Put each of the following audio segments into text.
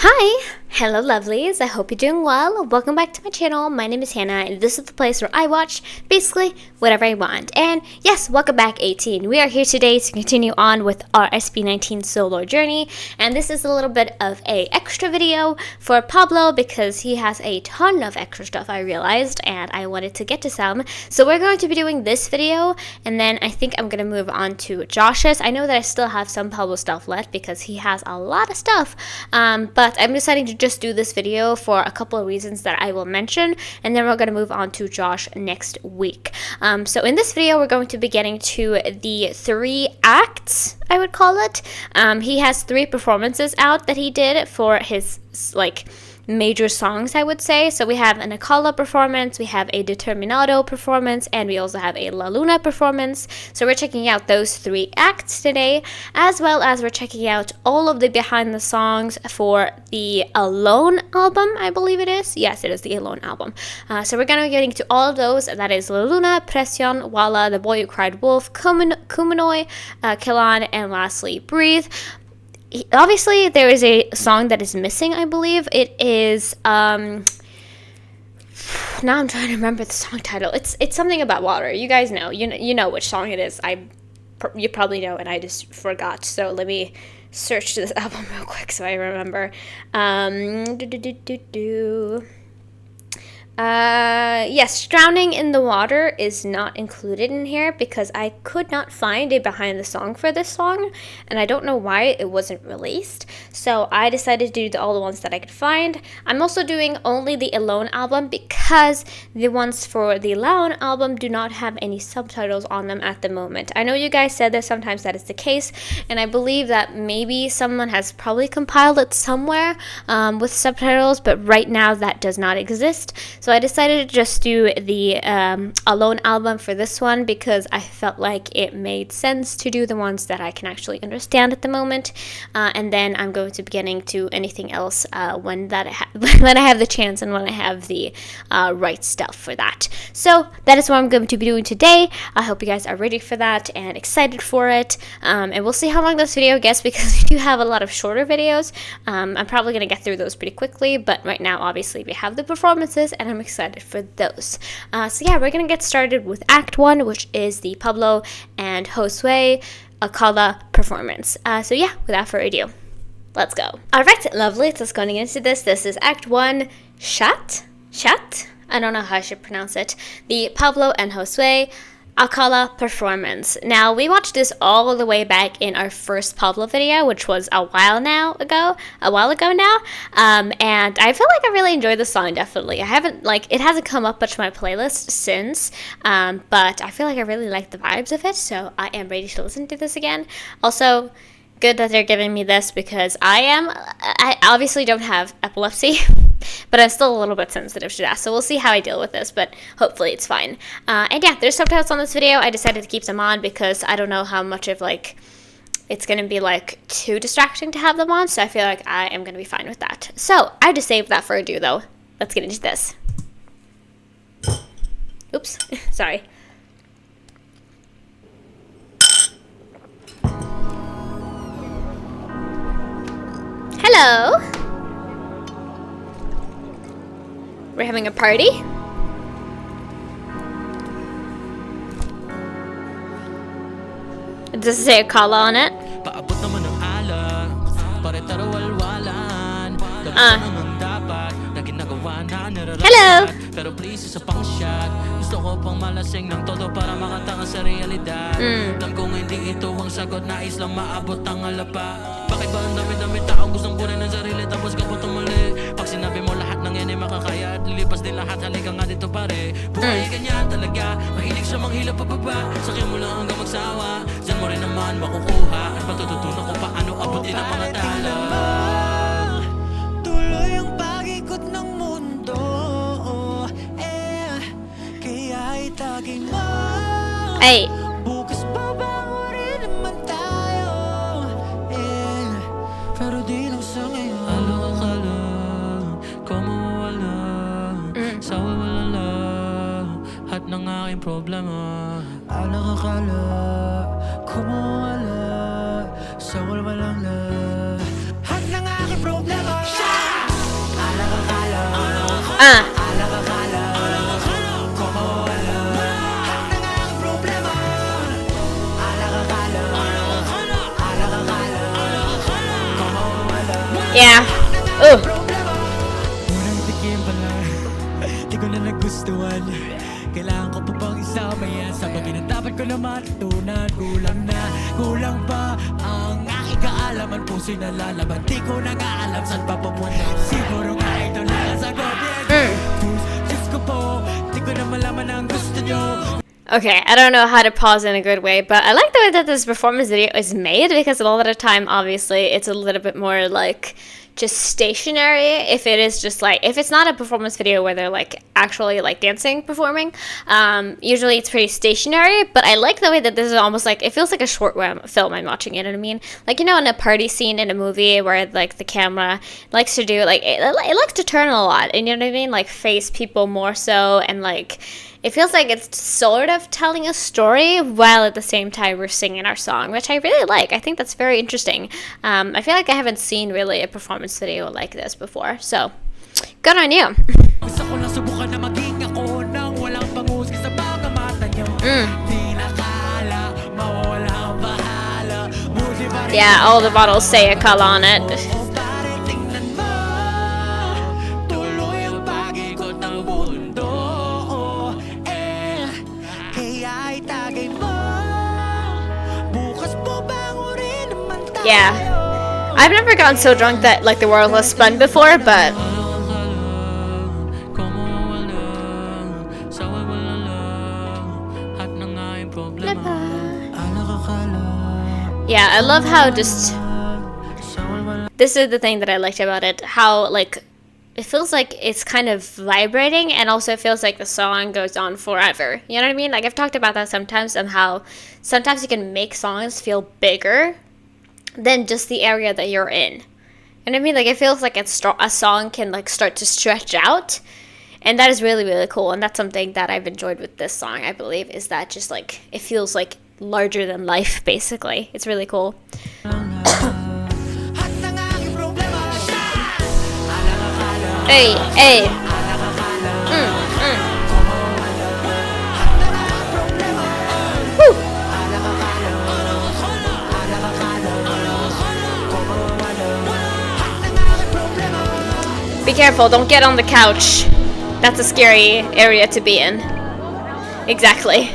Hi! Hello lovelies, I hope you're doing well. Welcome back to my channel. My name is Hannah and this is the place where I watch basically whatever I want. And yes, welcome back 18. We are here today to continue on with our SB19 solo journey. And this is a little bit of a extra video for Pablo because he has a ton of extra stuff I realized and I wanted to get to some. So we're going to be doing this video and then I think I'm going to move on to Josh's. I know that I still have some Pablo stuff left because he has a lot of stuff. But I'm deciding to just do this video for a couple of reasons that I will mention, and then we're going to move on to Josh next week. So in this video, we're going to be getting to the 3 acts, I would call it. He has 3 performances out that he did for his, major songs, I would say. So we have an Akala performance, we have a Determinado performance, and we also have a La Luna performance. So we're checking out those 3 acts today, as well as we're checking out all of the behind the songs for the Alon album, I believe it is. Yes, it is the Alon album. So we're going to be getting to all of those. That is La Luna, Presyon, Wala, The Boy Who Cried Wolf, Kumunoy, Kelan, and lastly, Breathe. Obviously, there is a song that is missing, I believe. It is, now I'm trying to remember the song title. It's something about water. You guys know. You know which song it is. You probably know, and I just forgot. So let me search this album real quick so I remember. Yes, Drowning in the Water is not included in here because I could not find a behind the song for this song, and I don't know why it wasn't released. So I decided to do all the ones that I could find. I'm also doing only the Alone album because the ones for the Alone album do not have any subtitles on them at the moment. I know you guys said that sometimes that is the case, and I believe that maybe someone has probably compiled it somewhere with subtitles, but right now that does not exist. So I decided to just do the Alone album for this one because I felt like it made sense to do the ones that I can actually understand at the moment. And then I'm going to be getting to anything else when I have the chance and when I have the right stuff for that. So that is what I'm going to be doing today. I hope you guys are ready for that and excited for it. And we'll see how long this video gets because we do have a lot of shorter videos. I'm probably going to get through those pretty quickly, but right now obviously we have the performances and I'm excited for those. So yeah, we're gonna get started with Act 1, which is the Pablo and JOSUE Akala performance. So yeah, without further ado, let's go. Alright, lovely, let's go into this. This is Act 1, Shat? I don't know how I should pronounce it. The Pablo and JOSUE Akala performance. Now, we watched this all the way back in our first Pablo video, which was a while ago now. And I feel like I really enjoyed the song, definitely. It hasn't come up much on my playlist since, but I feel like I really like the vibes of it, so I am ready to listen to this again. Also, good that they're giving me this because I obviously don't have epilepsy, but I'm still a little bit sensitive to that, so we'll see how I deal with this, but hopefully it's fine. And yeah, there's subtitles on this video. I decided to keep them on because I don't know how much of it's going to be too distracting to have them on, so I feel like I am going to be fine with that. So I just saved that for ado though. Let's get into this. Oops, sorry. Hello! We're having a party? Does it say Akala on it? Hello! Pero please isa pang shot. Gusto ko pang malasing ng todo para makatanga sa realidad. Alam kong hindi ito ang sagot, nais lang maabot ang alapa. Bakit ba ang dami-dami taong gustong punin ang sarili tapos kapot ang mali? Pag sinabi mo lahat ng yan ay makakaya at lilipas din lahat, halika nga dito pare. Buhay ganyan talaga, mahilig sa manghila pababa. Sakyan mo lang hanggang magsawa, dyan mo rin naman makukuha at matututunan kung paano abutin ang mga tala. Tuloy ang pag-ikot ng mundo, kaya itagin mo. Ay! Bukas babangunin naman tayo, pero di lang sa ngayon. Akala ko mawawala sa wawala lahat ng aking problema. Akala ko mawawala sa walang lahat ng aking problema. Yeah. Ooh. Di ko na nagustuhan. Kailangan ko pa bang isama yan sa bagay na dapat ko na matutunan. Kulang pa ang aking kaalaman. Puso'y nalalaman. Di ko na nga alam saan pa pupunta. Siguro nga ito lang ang sagot. Diyos ko po, di ko na malaman ang gusto nyo. Okay, I don't know how to pause in a good way, but I like the way that this performance video is made, because a lot of the time, obviously, it's a little bit more like just stationary. If it is just like, if it's not a performance video where they're like actually like dancing, performing, usually it's pretty stationary. But I like the way that this is almost like, it feels like a short film I'm watching, you know what I mean? Like, you know, in a party scene in a movie where like the camera likes to do like, it likes to turn a lot, and you know what I mean? Like face people more so, and like, it feels like it's sort of telling a story while at the same time we're singing our song, which I really like. I think that's very interesting. I feel like I haven't seen really a performance video like this before, so good on you. Yeah, all the bottles say Akala on it. Yeah, I've never gotten so drunk that like the world was spun before, but yeah, I love how just, this is the thing that I liked about it, how like it feels like it's kind of vibrating, and also it feels like the song goes on forever. You know what I mean? Like, I've talked about that sometimes, and how sometimes you can make songs feel bigger than just the area that you're in. You know what I mean? Like, it feels like a song can like start to stretch out, and that is really, really cool. And that's something that I've enjoyed with this song, I believe, is that just like it feels like larger than life, basically. It's really cool. Hey, hey. Woo. Be careful, don't get on the couch. That's a scary area to be in. Exactly.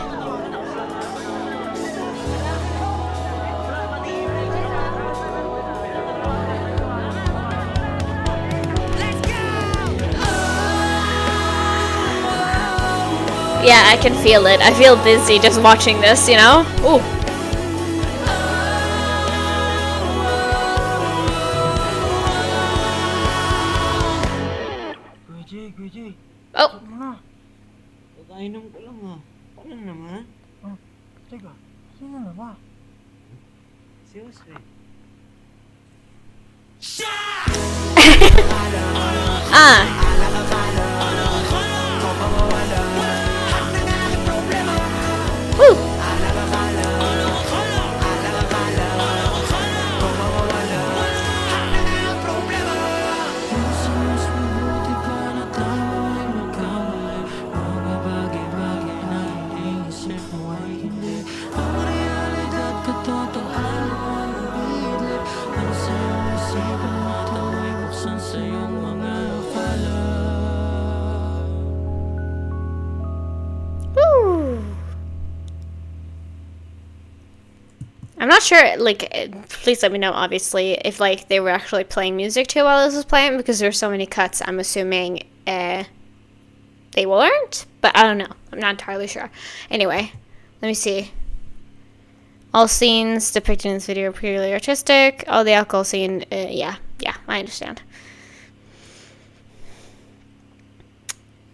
Yeah, I can feel it. I feel dizzy just watching this, you know? Ooh. Oh. Kainom ko lang ah. Paano naman? Teka, sino na ba? Seriously? Woo. I'm not sure, like, please let me know, obviously, if, like, they were actually playing music too while this was playing, because there's so many cuts, I'm assuming, they weren't, but I don't know, I'm not entirely sure. Anyway, let me see. All scenes depicted in this video are purely artistic. Oh, the alcohol scene, yeah, I understand.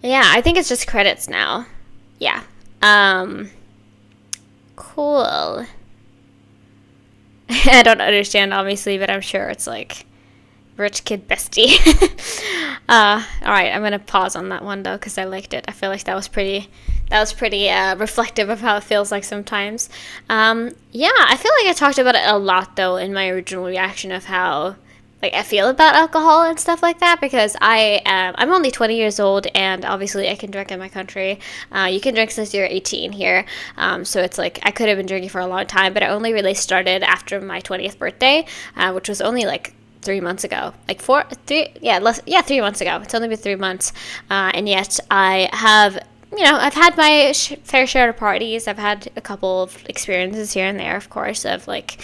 Yeah, I think it's just credits now. Yeah. Cool. I don't understand, obviously, but I'm sure it's like rich kid bestie. Alright, I'm gonna pause on that one though, because I liked it. I feel like that was pretty reflective of how it feels like sometimes. Yeah, I feel like I talked about it a lot though in my original reaction of how like I feel about alcohol and stuff like that, because I'm only 20 years old, and obviously I can drink in my country. You can drink since you're 18 here, so it's like I could have been drinking for a long time, but I only really started after my 20th birthday, which was only like 3 months ago, like 3 months ago. It's only been 3 months, and yet I have, I've had my fair share of parties. I've had a couple of experiences here and there, of course, of like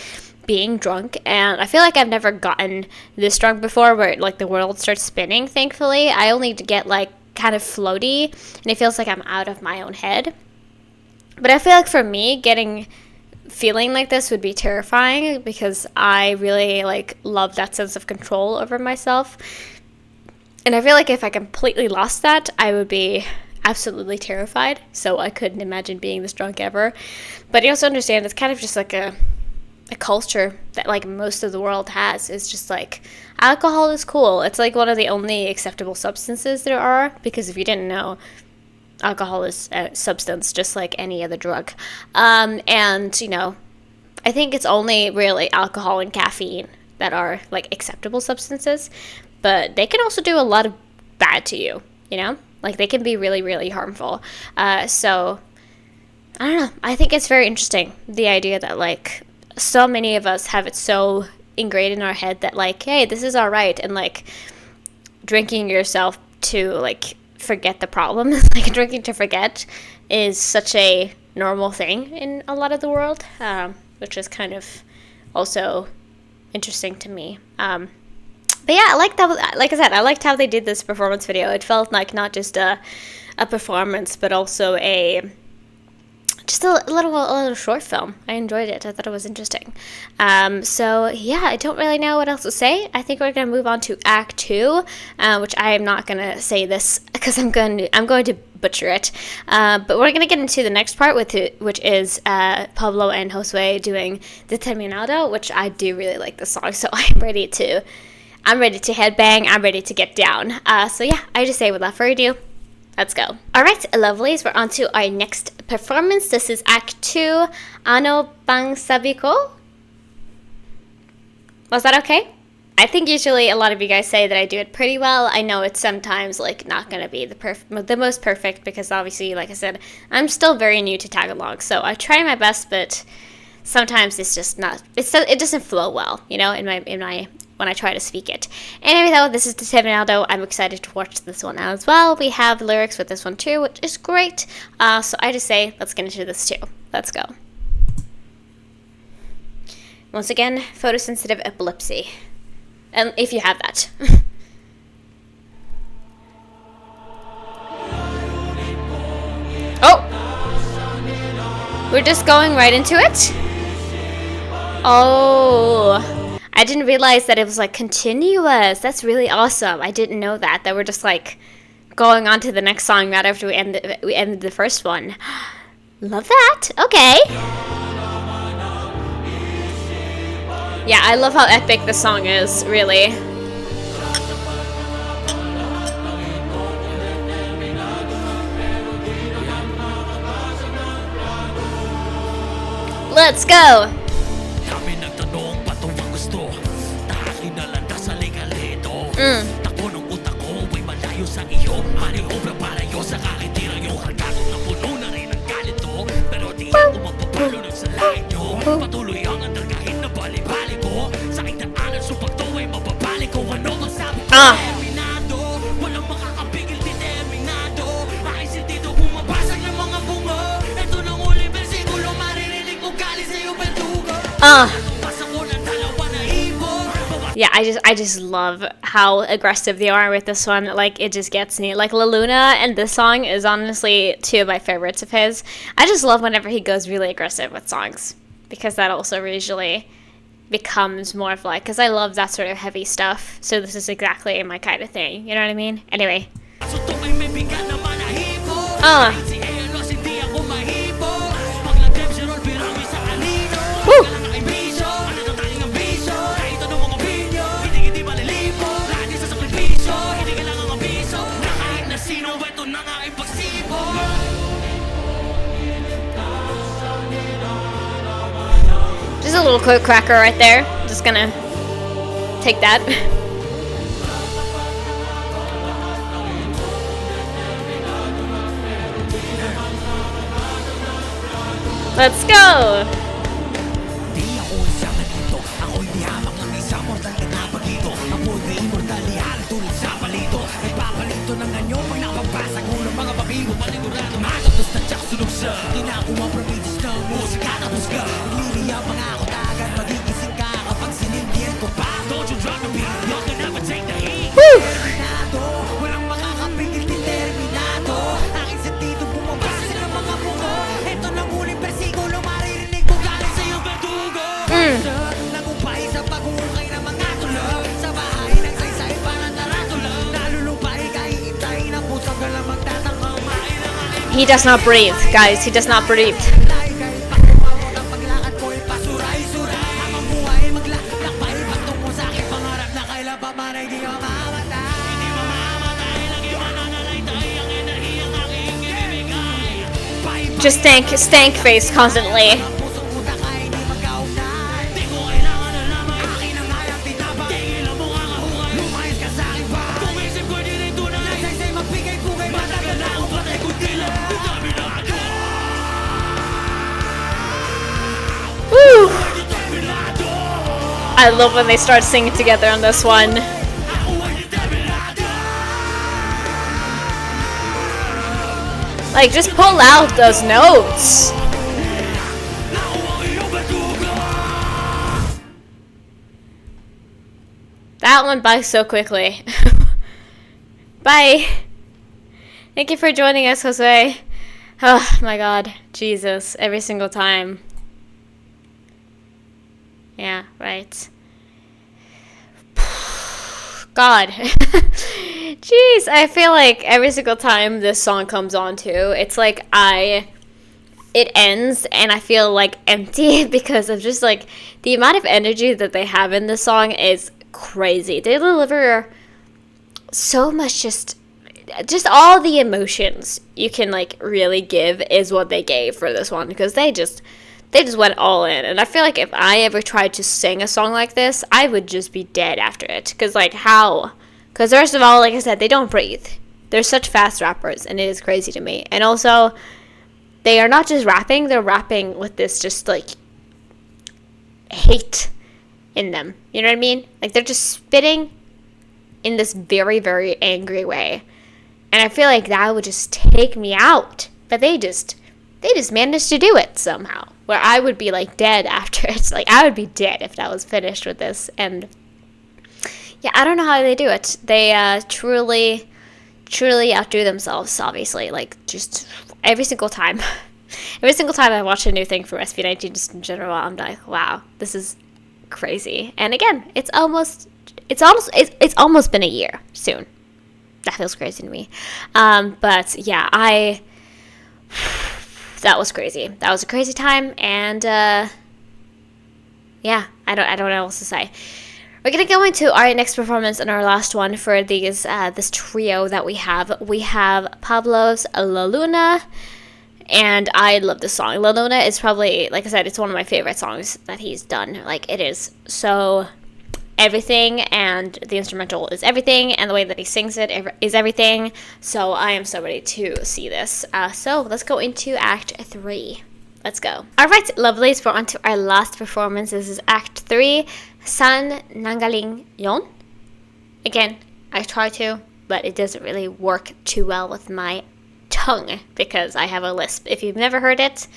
being drunk, and I feel like I've never gotten this drunk before, where like the world starts spinning. Thankfully, I only get like kind of floaty, and it feels like I'm out of my own head. But I feel like for me, feeling like this would be terrifying, because I really like love that sense of control over myself, and I feel like if I completely lost that, I would be absolutely terrified. So I couldn't imagine being this drunk ever. But you also understand it's kind of just like a culture that like most of the world has. It's just like alcohol is cool. It's like one of the only acceptable substances there are, because if you didn't know, alcohol is a substance just like any other drug. And I think it's only really alcohol and caffeine that are like acceptable substances, but they can also do a lot of bad to you, like they can be really, really harmful. So I don't know, I think it's very interesting, the idea that like so many of us have it so ingrained in our head that like, hey, this is all right, and like drinking yourself to like forget the problem, like drinking to forget, is such a normal thing in a lot of the world, which is kind of also interesting to me. But yeah, I liked that. Like I said, I liked how they did this performance video. It felt like not just a performance, but also just a little short film. I enjoyed it. I thought it was interesting. So yeah, I don't really know what else to say. I think we're gonna move on to Act 2, which I am not gonna say this because I'm going to butcher it. But we're gonna get into the next part which is Pablo and JOSUE doing Determinado, which I do really like the song. So I'm ready to headbang. I'm ready to get down. So yeah, I just say without further ado, let's go. Alright, lovelies, we're on to our next performance. This is Act 2, Ano Bang Sabi Ko? Was that okay? I think usually a lot of you guys say that I do it pretty well. I know it's sometimes like not going to be the most perfect, because obviously, like I said, I'm still very new to Tagalog, so I try my best, but sometimes it's just not, it doesn't flow well, when I try to speak it. Anyway, though, this is Determinado. I'm excited to watch this one as well. We have lyrics with this one too, which is great. So I just say, let's get into this too. Let's go. Once again, photosensitive epilepsy. And if you have that. Oh! We're just going right into it? Oh... I didn't realize that it was like continuous. That's really awesome. I didn't know that we're just like going on to the next song right after we ended the first one. Love that. Okay. Yeah, I love how epic the song is, really. Let's go. Takbo ng utak ko ay malayo sa iyo. Maniobra para iyo sa kakitira yung hargatong na puno na rin ang galit to. Pero di ako magpapalo ng salain nyo. Patuloy ang andar kahit na bali-bali ko. Sa aking daanan supag to ay mababalik ko. Ano magsabi ko? Determinado, walang makakapigil, determinado. Aking sentido bumabasag ng mga bungo. Ito ng uling versikulo, maririnig mo galing sa'yo berdugo. Yeah, I just love how aggressive they are with this one. Like, it just gets me. Like, La Luna and this song is honestly two of my favorites of his. I just love whenever he goes really aggressive with songs, because that also usually becomes more of like, because I love that sort of heavy stuff. So this is exactly my kind of thing. You know what I mean? Anyway. Woo! Just a little quick cracker right there. Just gonna Take that. Let's go! Di ako isang nandito, ako'y di hamak ng isang mortal na napagito. Ako'y may immortalidad tulad sa palito. Nagpapalito ng anyo pag napapasag ko ng mga babigo. Panigurado matatos na tsak sunog sa kinakuha promedios ng musika na husga. Nagliliyab mga ako tagan, magigising ka kapag sinimbihan ko pa. Don't you drop the beat, you can never take the heat. Determinado, walang makakapigil, determinado. Aking sentido bumabasa ng mga bungo. Ito na muling versikulo, maririnig mo galing sa'yo verdugo. Nagumpay sa pag-uukay ng mga tulog. Sa bahay ng saysay parang taratula. Nalulumpay kahit hintayin ang pusang galang magtatangkang mailang. He does not breathe, guys. He does not breathe. Just stank face constantly. Woo! I love when they start singing together on this one. Like, just pull out those notes. That went by so quickly. Bye. Thank you for joining us, Josue. Oh my god. Jesus. Every single time. Yeah, right. God. Jeez, I feel like every single time this song comes on too, it's like it ends and I feel like empty because of just like the amount of energy that they have in this song is crazy. They deliver so much, just all the emotions you can like really give is what they gave for this one, because they just went all in. And I feel like if I ever tried to sing a song like this, I would just be dead after it. Because, like, how? Because, first of all, like I said, they don't breathe. They're such fast rappers, and it is crazy to me. And also, they are not just rapping, they're rapping with this just, like, hate in them. You know what I mean? Like, they're just spitting in this very, very angry way. And I feel like that would just take me out. But they just managed to do it somehow. Where I would be like dead after it. Like, I would be dead if that was finished with this. And yeah, I don't know how they do it. They truly outdo themselves, obviously. Like, just every single time. Every single time I watch a new thing from SB19, just in general, I'm like, wow, this is crazy. And again, it's almost been a year soon. That feels crazy to me. But yeah, that was crazy. That was a crazy time, and yeah, I don't know what else to say. We're gonna go into our next performance and our last one for these this trio that we have. We have Pablo's La Luna, and I love this song. La Luna is probably, like I said, it's one of my favorite songs that he's done. Like, it is so everything, and the instrumental is everything, and the way that he sings it is everything. So I am so ready to see this. So let's go into Act 3. Let's go. Alright, lovelies, we're on to our last performance. This is Act 3, nanggaling yon. Again, I try to, but it doesn't really work too well with my tongue because I have a lisp. If you've never heard it,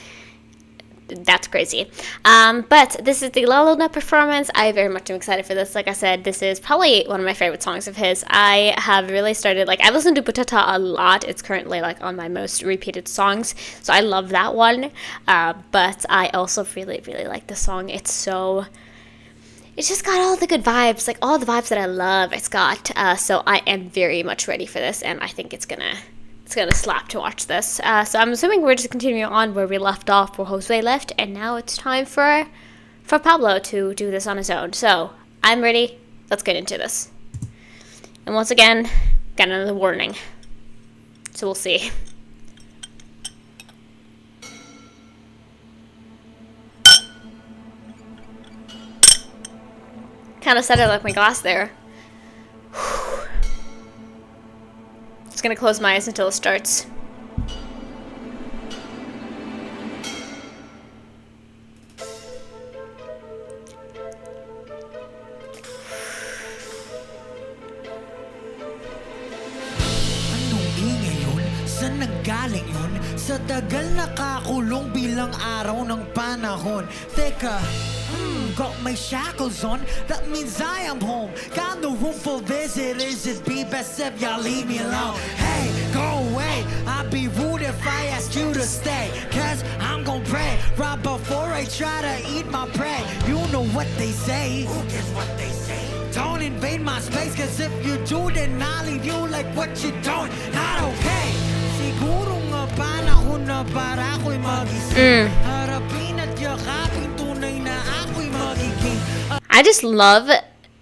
that's crazy. But this is the La Luna performance. I very much am excited for this. Like I said, this is probably one of my favorite songs of his. I have really started, like, I listen to Butata a lot. It's currently, like, on my most repeated songs, so I love that one. But I also really, really like the song. It's just got all the good vibes, like, all the vibes that I love it's got. So I am very much ready for this, and I think it's gonna slap to watch this. So I'm assuming we're just continuing on where we left off, where Josue left, and now it's time for Pablo to do this on his own. So I'm ready. Let's get into this. And once again, got another warning. So we'll see. Kind of set it like my glass there. Just gonna close my eyes until it starts. Saan nanggaling yun? Sa tagal nakakulong bilang araw ng panahon. Teka, got my shackles on. That means I am home. Got no room for visitors. It'd be best if y'all leave me alone. Hey, go away. I'd be rude if I asked you to stay. Cause I'm gon' pray right before I try to eat my prey. You know what they say. Who cares what they say? Don't invade my space. Cause if you do, then I'll leave you like what you don't. Not okay. Siguro nga panahon na para ako'y magising. Harapin at yakapin tunay na ako'y magiging. I just love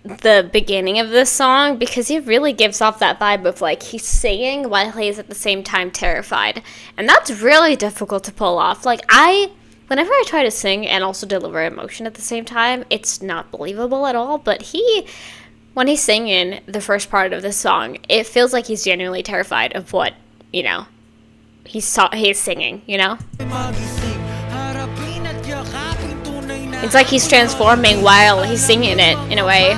the beginning of this song because he really gives off that vibe of like he's singing while he's at the same time terrified. And that's really difficult to pull off. Like whenever I try to sing and also deliver emotion at the same time, it's not believable at all. But when he's singing the first part of this song, it feels like he's genuinely terrified of what, you know, he's singing, you know? It's like he's transforming while he's singing it, in a way.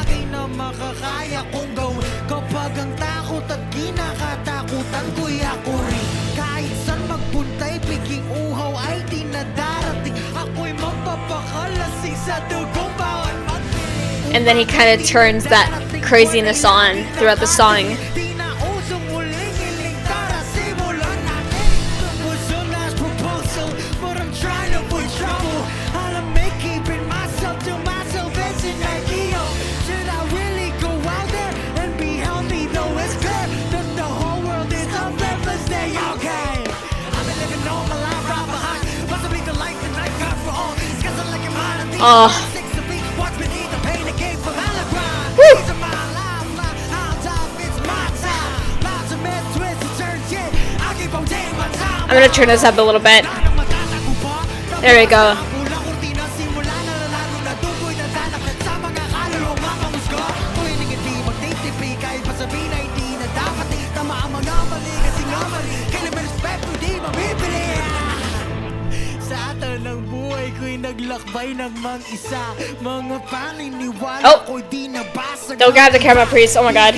And then he kind of turns that craziness on throughout the song. Oh. I'm gonna turn this up a little bit. There we go. Oh! Don't grab the camera, priest. Oh my god.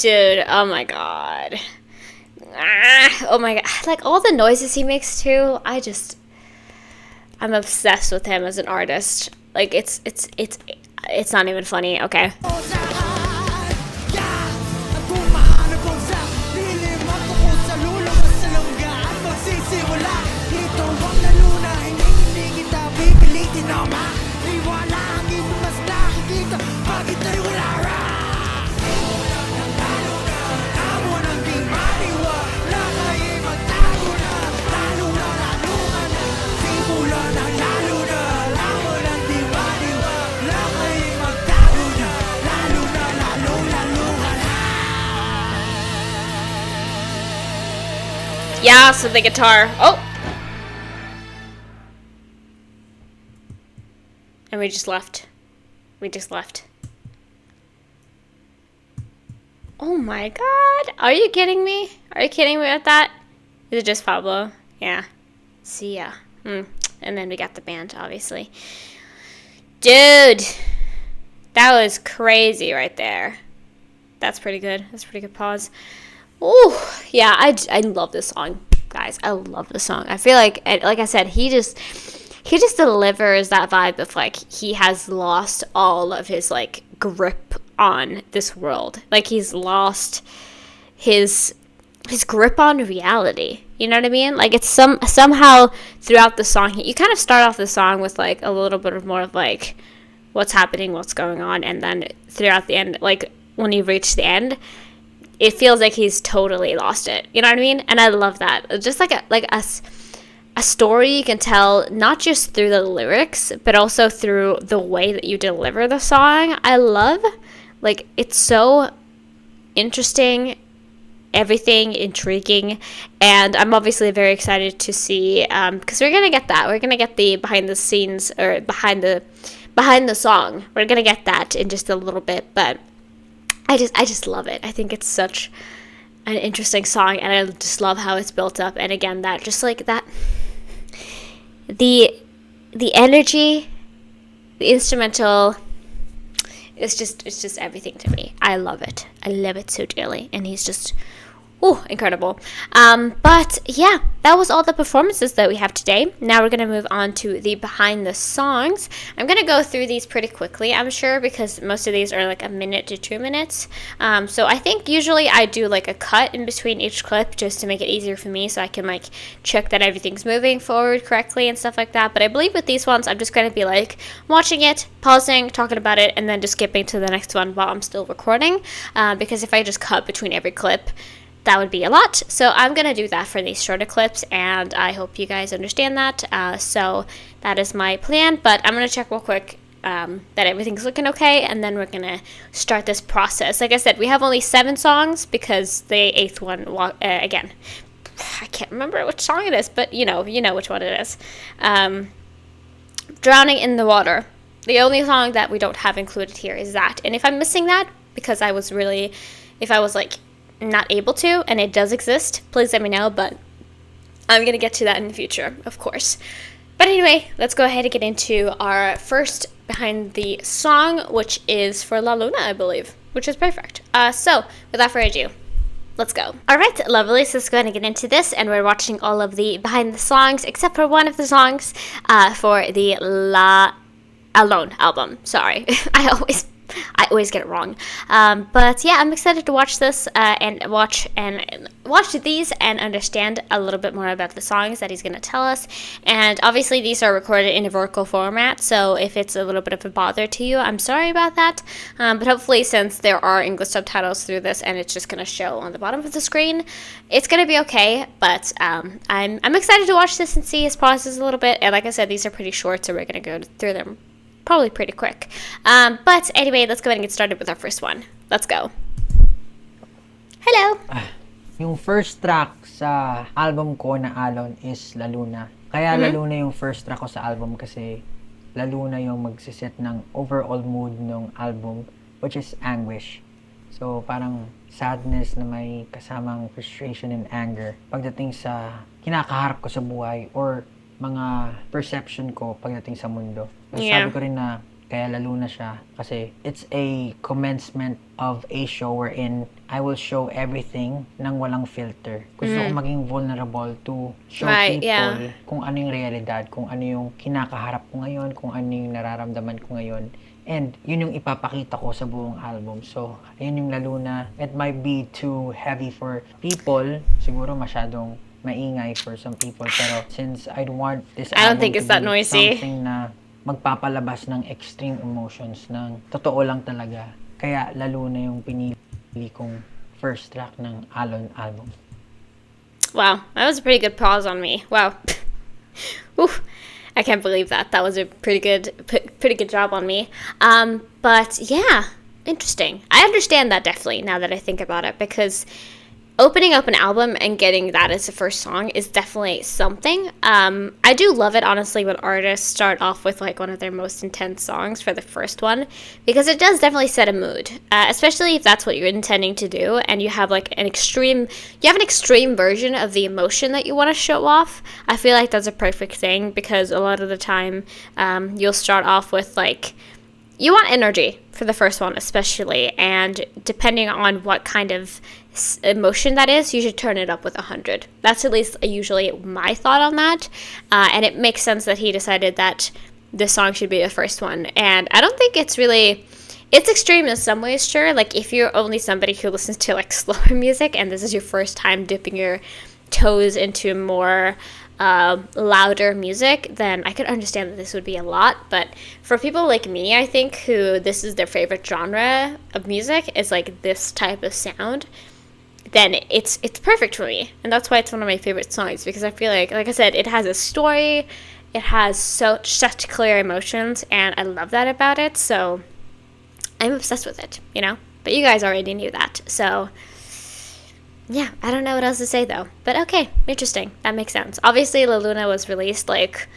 Dude, oh my god. Oh my god. Like all the noises he makes too, I'm obsessed with him as an artist. Like it's not even funny, okay. Yeah, so the guitar. Oh! And we just left. Oh my god. Are you kidding me? Are you kidding me with that? Is it just Pablo? Yeah. See ya. And then we got the band, obviously. Dude! That was crazy right there. That's pretty good. That's a pretty good pause. Oh, yeah, I love this song, guys. I love this song. I feel like I said, he just delivers that vibe of like he has lost all of his like grip on this world. Like, he's lost his grip on reality. You know what I mean? Like, it's somehow throughout the song, you kind of start off the song with like a little bit of more of like what's happening, what's going on, and then throughout the end, like when you reach the end, it feels like he's totally lost it. You know what I mean? And I love that. Just like a story you can tell not just through the lyrics, but also through the way that you deliver the song. I love, like, it's so interesting, everything intriguing, and I'm obviously very excited to see, because we're gonna get that. We're gonna get the behind the scenes, or behind the song. We're gonna get that in just a little bit, but I just love it. I think it's such an interesting song, and I just love how it's built up. And again, that just like that, the energy, the instrumental, it's just everything to me. I love it. I love it so dearly, and he's just incredible. But yeah, that was all the performances that we have today. Now we're going to move on to the behind the songs. I'm going to go through these pretty quickly, I'm sure, because most of these are like 1 minute to 2 minutes. So I think usually I do like a cut in between each clip just to make it easier for me, so I can like check that everything's moving forward correctly and stuff like that. But I believe with these ones, I'm just going to be like watching it, pausing, talking about it, and then just skipping to the next one while I'm still recording. Because if I just cut between every clip, that would be a lot. So I'm going to do that for these shorter clips, and I hope you guys understand that. So that is my plan, but I'm going to check real quick that everything's looking okay, and then we're going to start this process. Like I said, we have only 7 songs because the 8th one, again, I can't remember which song it is, but you know which one it is. Drowning in the Water. The only song that we don't have included here is that. And if I'm missing that, because if I was like not able to, and it does exist, please let me know, but I'm going to get to that in the future, of course. But anyway, let's go ahead and get into our first behind the song, which is for La Luna, I believe, which is perfect. So, without further ado, let's go. Alright, lovely, so let's go ahead and get into this, and we're watching all of the behind the songs, except for one of the songs for the Alon album. Sorry, I always get it wrong. But yeah, I'm excited to watch this and watch these and understand a little bit more about the songs that he's going to tell us. And obviously these are recorded in a vertical format, so if it's a little bit of a bother to you, I'm sorry about that. But hopefully, since there are English subtitles through this and it's just going to show on the bottom of the screen, it's going to be okay. But I'm excited to watch this and see his process a little bit. And like I said, these are pretty short, so we're going to go through them probably pretty quick. But anyway, let's go ahead and get started with our first one. Let's go. Hello! Yung first track sa album ko na Alon is La Luna. Kaya La Luna yung first track ko sa album kasi La Luna yung magsiset ng overall mood ng album, which is anguish. So parang sadness na may kasamang frustration and anger pagdating sa kinakaharap ko sa buhay or mga perception ko pagdating sa mundo. Sabi ko rin na kaya lalo na siya kasi it's a commencement of a show wherein I will show everything nang walang filter. Gusto ko maging vulnerable to show people kung ano yung realidad, kung ano yung kinakaharap ko ngayon, kung ano yung nararamdaman ko ngayon. And yun yung ipapakita ko sa buong album. So, ayun yung lalo na. It might be too heavy for people. Siguro masyadong maingay for some people, pero since I want this album I don't think it's that noisy. Something na magpapalabas ng extreme emotions ng totoo lang talaga, kaya lalo na yung pinili kong first track ng Alon album. Wow, that was a pretty good pause on me. Wow. Oof. I can't believe that. That was a pretty good job on me. But yeah, interesting. I understand that definitely now that I think about it, because opening up an album and getting that as the first song is definitely something. I do love it, honestly, when artists start off with like one of their most intense songs for the first one, because it does definitely set a mood, especially if that's what you're intending to do and you have like an extreme version of the emotion that you want to show off. I feel like that's a perfect thing, because a lot of the time you'll start off with like, you want energy for the first one especially, and depending on what kind of emotion that is, you should turn it up with 100. That's at least usually my thought on that, and it makes sense that he decided that this song should be the first one. And I don't think it's really it's extreme in some ways, sure. Like, if you're only somebody who listens to, like, slower music and this is your first time dipping your toes into more louder music, then I could understand that this would be a lot. But for people like me, I think, who this is their favorite genre of music, is like this type of sound, then it's perfect for me. And that's why it's one of my favorite songs, because I feel like I said, it has a story, it has such clear emotions, and I love that about it. So I'm obsessed with it, you know? But you guys already knew that. So yeah, I don't know what else to say, though. But okay, interesting. That makes sense. Obviously, La Luna was released, like,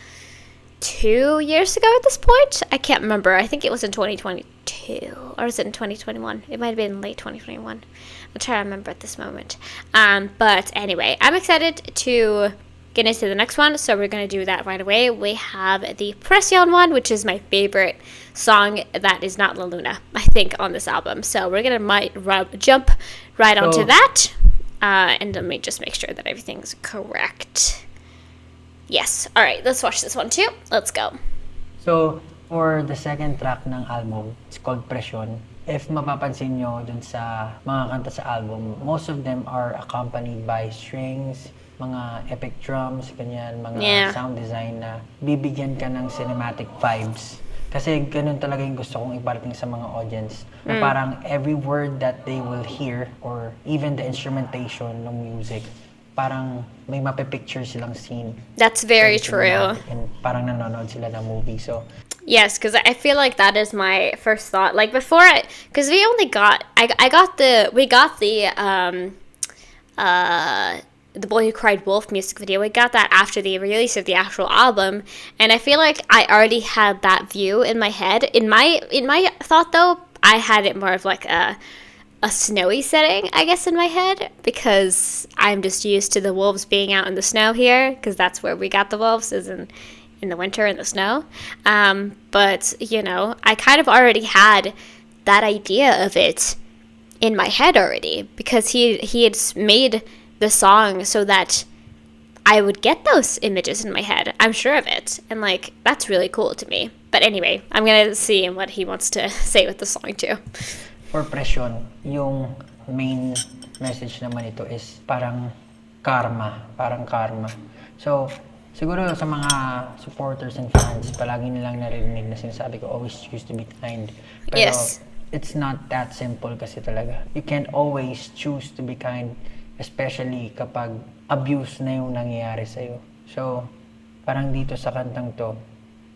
2 years ago at this point. I can't remember. I think it was in 2022. Or was it in 2021? It might have been late 2021. I'm trying to remember at this moment. But anyway, I'm excited to get into the next one, so we're going to do that right away. We have the Presyon one, which is my favorite song that is not La Luna, I think, on this album. So we're going to jump right onto that. And let me just make sure that everything's correct. Yes. All right, let's watch this one too. Let's go. So, for the second track ng album, it's called Presyon. If mapapansin nyo dun sa mga kanta sa album, most of them are accompanied by strings, mga epic drums, ganyan, mga sound design na bibigyan ka ng cinematic vibes. Kasi ganun talaga yung gusto kong iparating sa mga audience. Na parang every word that they will hear, or even the instrumentation ng music, parang may mapipicture silang scene. That's very true. And parang nanonood sila ng movie. So, yes, because I feel like that is my first thought. Like, before, because we only got, we got the Boy Who Cried Wolf music video. We got that after the release of the actual album, and I feel like I already had that view in my head. In my thought, though, I had it more of like a snowy setting, I guess, in my head, because I'm just used to the wolves being out in the snow here, because that's where we got the wolves, is in the winter in the snow. But you know, I kind of already had that idea of it in my head already, because he had made the song so that I would get those images in my head. I'm sure of it. And like, that's really cool to me. But anyway, I'm gonna see what he wants to say with the song too. For Presyon, yung main message naman ito is parang karma. So, siguro sa mga supporters and fans, palagi nilang naririnig na sinasabi ko, always choose to be kind. Pero yes, it's not that simple kasi talaga. You can't always choose to be kind, especially kapag abuse na yung nangyayari sa'yo. So, parang dito sa kantang to,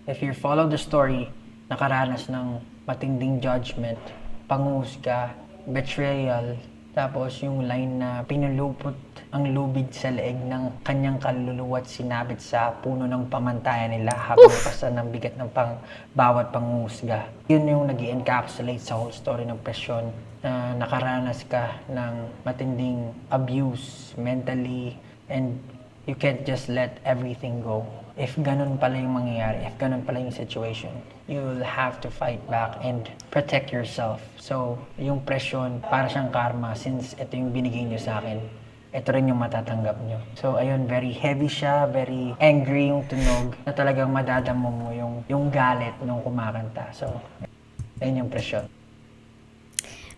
if you follow the story, nakaranas ng matinding judgment, panghusga, betrayal, tapos yung line na pinulupot ang lubid sa leeg ng kanyang kaluluwa at sinabit sa puno ng pamantayan nila habang pasan ng bigat ng bawat panghusga. Yun yung nag-i-encapsulate sa whole story ng Presyon. Nakaranas ka ng matinding abuse mentally, and you can't just let everything go. If ganun pala yung mangyayari, if ganun pala yung situation, you'll have to fight back and protect yourself. So, yung Presyon, para siyang karma, since ito yung binigay nyo sa akin, ito rin yung matatanggap nyo. So, ayun, very heavy siya, very angry yung tunog, na talagang madadamo mo yung galit nung kumakanta. So, ayun yung Presyon.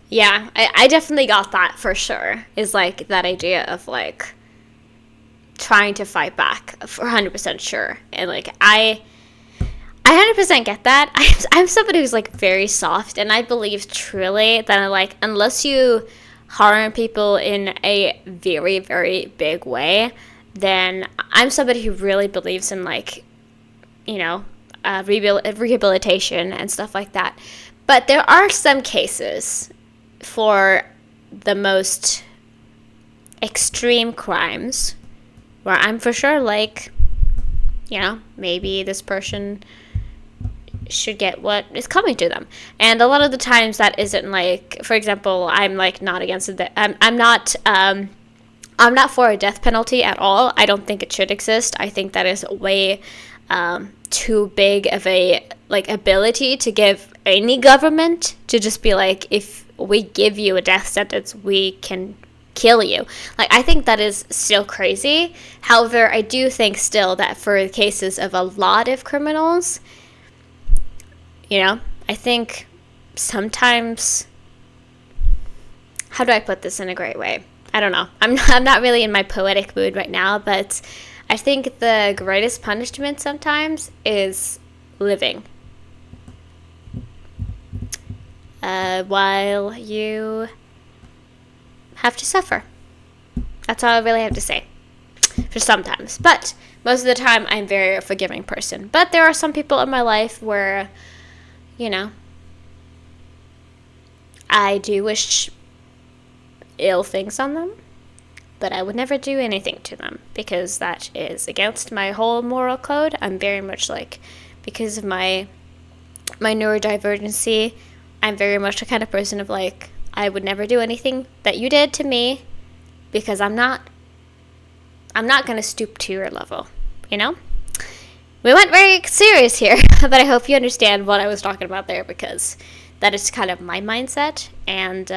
Yeah, I definitely got that for sure. Is like that idea of like trying to fight back for 100% sure. And like I 100% get that. I'm somebody who's like very soft, and I believe truly that like unless you harm people in a very, very big way, then I'm somebody who really believes in like, you know, rehabilitation and stuff like that. But there are some cases for the most extreme crimes where I'm for sure like, you know, maybe this person should get what is coming to them. And a lot of the times that isn't like, for example, I'm like not against it. I'm not for a death penalty at all. I don't think it should exist. I think that is way too big of a like ability to give any government to just be like, if we give you a death sentence, we can kill you. Like, I think that is still crazy. However, I do think still that for the cases of a lot of criminals, you know, I think sometimes, how do I put this in a great way? I don't know. I'm not really in my poetic mood right now, but I think the greatest punishment sometimes is living. While you have to suffer. That's all I really have to say. For sometimes. But most of the time, I'm very a forgiving person. But there are some people in my life where, I do wish ill things on them, but I would never do anything to them because that is against my whole moral code. I'm very much like, because of my neurodivergency, I'm very much the kind of person of like, I would never do anything that you did to me because I'm not going to stoop to your level, We went very serious here, but I hope you understand what I was talking about there because that is kind of my mindset, and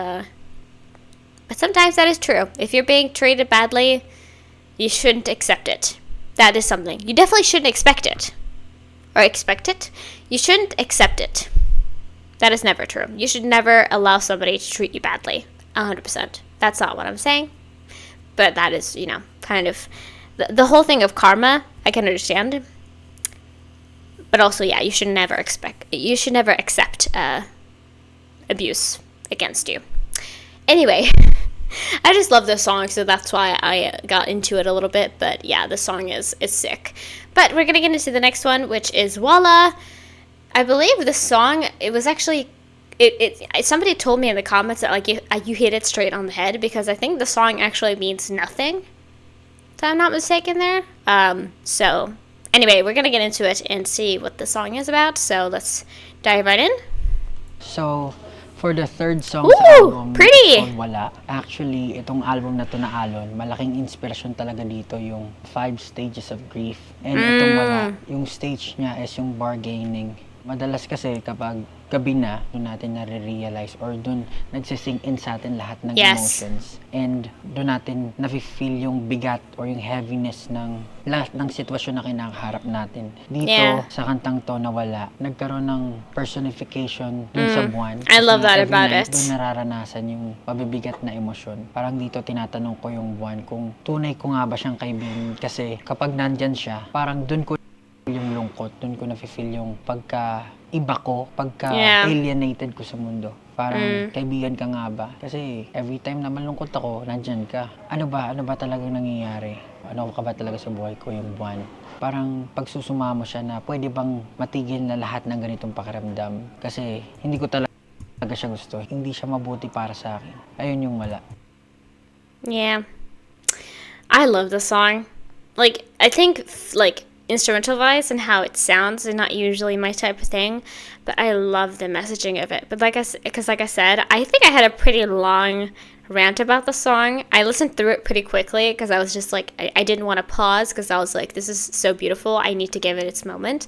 but sometimes that is true. If you're being treated badly, you shouldn't accept it. That is something. You definitely shouldn't expect it. Or expect it. You shouldn't accept it. That is never true. You should never allow somebody to treat you badly. 100%. That's not what I'm saying. But that is, kind of the whole thing of karma, I can understand. But also, yeah, you should never accept abuse against you. Anyway, I just love this song, so that's why I got into it a little bit. But yeah, the song is sick. But we're gonna get into the next one, which is Walla. I believe the song, it was actually, somebody told me in the comments that like you hit it straight on the head, because I think the song actually means nothing, if I'm not mistaken there. So anyway, we're gonna get into it and see what the song is about. So let's dive right in. So, for the third song Ooh, sa album, pretty! called Wala. Actually, itong album na to na Alon, malaking inspirasyon talaga dito yung 5 stages of grief. And itong Wala, yung stage niya is yung bargaining. Madalas kasi kapag gabi na, doon natin nare-realize or doon nagsisink in sa atin lahat ng emotions. And doon natin nafe-feel yung bigat or yung heaviness ng lahat ng sitwasyon na kinakaharap natin. Dito, sa kantang to na Wala, nagkaroon ng personification doon sa buwan. I love that every about night, it. Doon nararanasan yung pabibigat na emosyon. Parang dito tinatanong ko yung buwan kung tunay ko nga ba siyang kaibigan. Kasi kapag nandyan siya, parang doon ko yung lungkot, doon ko nafe-feel yung pagka-iba ko, pagka-alienated ko sa mundo. Parang, kaibigan ka nga ba? Kasi every time na malungkot ako, nandyan ka. Ano ba talagang nangyayari? Ano ka ba talaga sa buhay ko yung buwan? Parang pagsusumamo siya na pwede bang matigil na lahat ng ganitong pakiramdam? Kasi hindi ko talaga siya gusto. Hindi siya mabuti para sa akin. Ayun yung Wala. Yeah. I love the song. Like, I think, instrumental wise and how it sounds is not usually my type of thing, but I love the messaging of it. But like I said, I think I had a pretty long rant about the song. I listened through it pretty quickly because I was just like, I didn't want to pause because I was like, this is so beautiful, I need to give it its moment.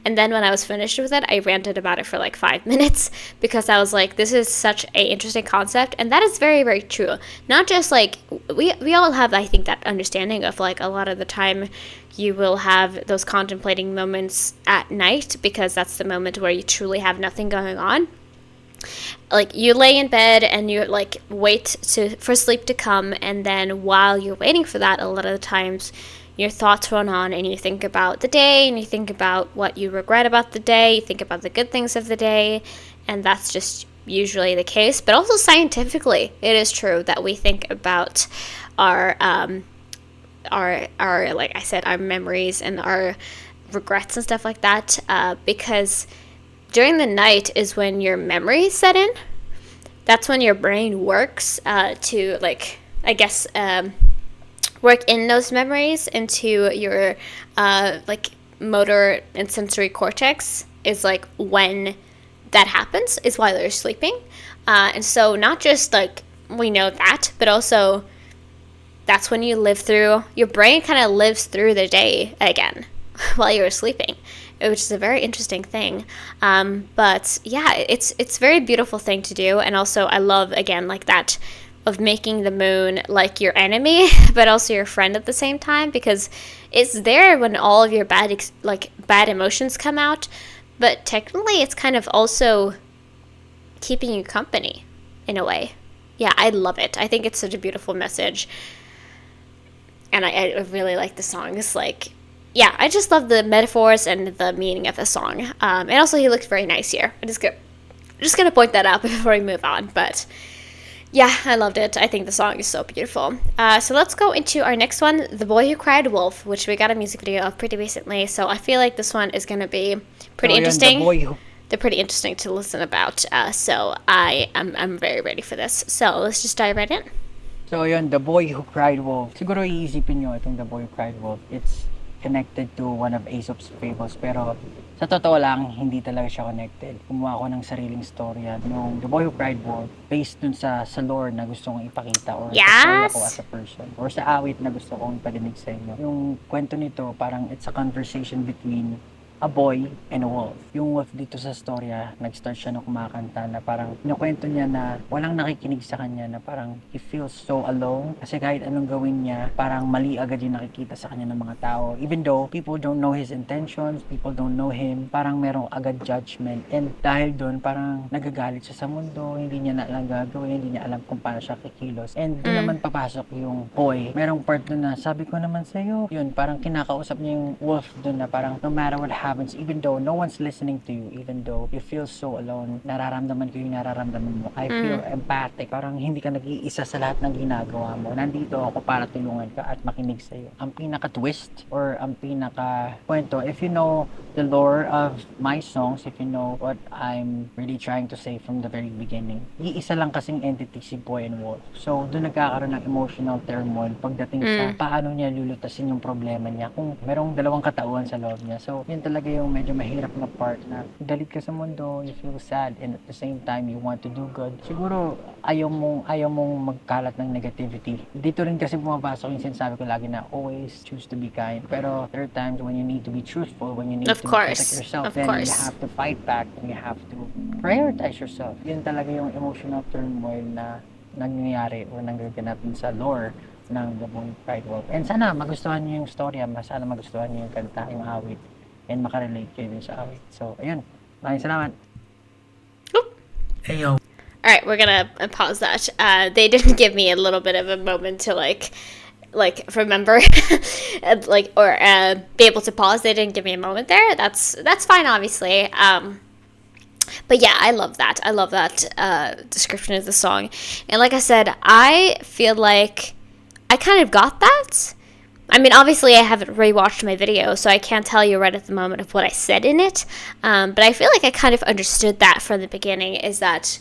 And then when I was finished with it, I ranted about it for like 5 minutes because I was like, this is such a interesting concept. And that is very, very true. Not just like, we all have, I think, that understanding of like a lot of the time you will have those contemplating moments at night because that's the moment where you truly have nothing going on. Like, you lay in bed and you like wait for sleep to come, and then while you're waiting for that, a lot of the times your thoughts run on and you think about the day and you think about what you regret about the day, you think about the good things of the day, and that's just usually the case. But also scientifically, it is true that we think about our like I said, our memories and our regrets and stuff like that, because during the night is when your memories set in. That's when your brain works to, like, I guess, work in those memories into your, like, motor and sensory cortex is, like, when that happens, is while they're sleeping. And so not just, like, we know that, but also that's when your brain kind of lives through the day again while you're sleeping, which is a very interesting thing. But yeah, it's a very beautiful thing to do. And also I love, again, like that of making the moon like your enemy, but also your friend at the same time, because it's there when all of your bad emotions come out. But technically it's kind of also keeping you company in a way. Yeah, I love it. I think it's such a beautiful message. And I really like the song. It's like, yeah, I just love the metaphors and the meaning of the song. And also, he looked very nice here. I'm just gonna point that out before we move on. But yeah, I loved it. I think the song is so beautiful. So let's go into our next one, The Boy Who Cried Wolf, which we got a music video of pretty recently. So I feel like this one is gonna be pretty interesting. They're pretty interesting to listen about. So I'm very ready for this. So let's just dive right in. So yun, The Boy Who Cried Wolf. Siguro iisipin nyo itong The Boy Who Cried Wolf. It's connected to one of Aesop's fables. Pero sa totoo lang, hindi talaga siya connected. Kumuha ko ng sariling storya nung The Boy Who Cried Wolf based dun sa lore na gusto kong ipakita or sa storya ko as a person. Or sa awit na gusto kong ipadinig sa inyo. Yung kwento nito, parang it's a conversation between a boy and a wolf. Yung wolf dito sa storya, nag-start siya nung kumakanta na parang kinukwento niya na walang nakikinig sa kanya, na parang he feels so alone kasi kahit anong gawin niya, parang mali agad yung nakikita sa kanya ng mga tao. Even though people don't know his intentions, people don't know him, parang merong agad judgment. And dahil doon, parang nagagalit siya sa mundo, hindi niya na alam gagawin, hindi niya alam kung paano siya kikilos. And doon naman papasok yung boy. Merong part doon na sabi ko naman sa'yo, yun, parang kinakausap niya yung wolf doon na parang no matter what happens, even though no one's listening to you, even though you feel so alone, nararamdaman ko yung nararamdaman mo. I feel empathic. Parang hindi ka nag-iisa sa lahat ng ginagawa mo. Nandito ako para tulungan ka at makinig sa'yo. Ang pinaka-twist or ang pinaka-kwento, if you know the lore of my songs, if you know what I'm really trying to say from the very beginning, iisa lang kasing entity si boy and wolf. So, doon nagkakaroon ng emotional turmoil pagdating sa paano niya lulutasin yung problema niya kung merong dalawang katauhan sa loob niya. So, yun talaga yung medyo mahirap na part na galit ka sa mundo, you feel sad, and at the same time, you want to do good. Siguro, ayaw mong magkalat ng negativity. Dito rin kasi pumapasok yung sinasabi ko lagi na always choose to be kind. Pero there are times when you need to be truthful, when you need to protect yourself, then you have to fight back and you have to prioritize yourself. Yun talaga yung emotional turmoil na nangyayari o nanggaganap sa lore ng The Boy Who Cried Wolf. And sana magustuhan niyo yung storya, sana magustuhan niyo yung kanta, yung awit, and makarelate kayo din sa awit. So, ayun. Maraming salamat. Hey, yo. Alright, we're gonna pause that. They didn't give me a little bit of a moment to like remember or be able to pause. They didn't give me a moment there. That's fine, obviously. But yeah, I love that. I love that description of the song. And like I said, I feel like I kind of got that. I mean, obviously, I haven't rewatched my video, so I can't tell you right at the moment of what I said in it. But I feel like I kind of understood that from the beginning, is that